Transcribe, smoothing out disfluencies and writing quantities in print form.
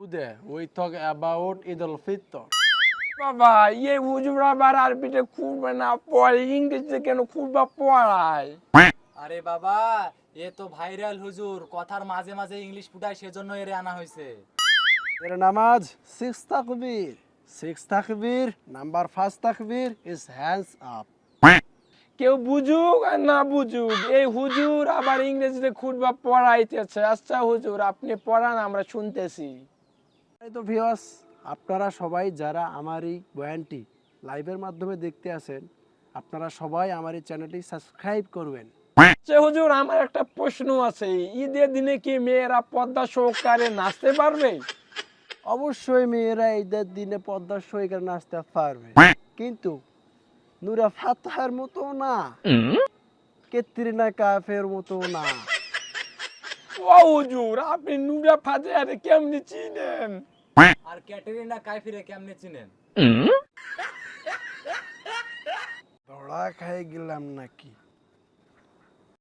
Today we talk about Eid al-Fitr. বাবা হুজুরা আবার আরবিতে খুব না পড়ে ইংরেজিতে কেন খুব পড়ায় আরে বাবা এ তো ভাইরাল হুজুর কথার মাঝে মাঝে ইংলিশ ফুটায় সেজন্য এর আনা হয়েছে Their namaz, six takbir. Six takbir, number first takbir is hands up. কেউ বুঝুক আর না বুঝুক এই হুজুর আবার ইংরেজিতে খুব পড়াইতেছে আচ্ছা হুজুর আপনি পড়ান আমরা শুনতেছি এই তো ভিউয়ার্স, আপনারা সবাই যারা আমার এই বয়ানটি লাইভের মাধ্যমে দেখতে আছেন, আপনারা সবাই আমার এই চ্যানেলটি সাবস্ক্রাইব করবেন। আচ্ছা হুজুর আমার একটা প্রশ্ন আছে ঈদের দিনে কি মেয়েরা পর্দা সহকারে নাচতে পারবে অবশ্যই মেয়েরা ঈদের দিনে পর্দার সহিত নাচতে পারবে, কিন্তু নূরা ফাতহার মতো না, ক্যাটরিনা কাইফের মতো না। ও হুজুর আপনি নুরা ফাতেহারে কেমনে চিনেন আর ক্যাটেরিনা কাইফিরে কেমনে চিনেন ধরা খাই গেলাম নাকি?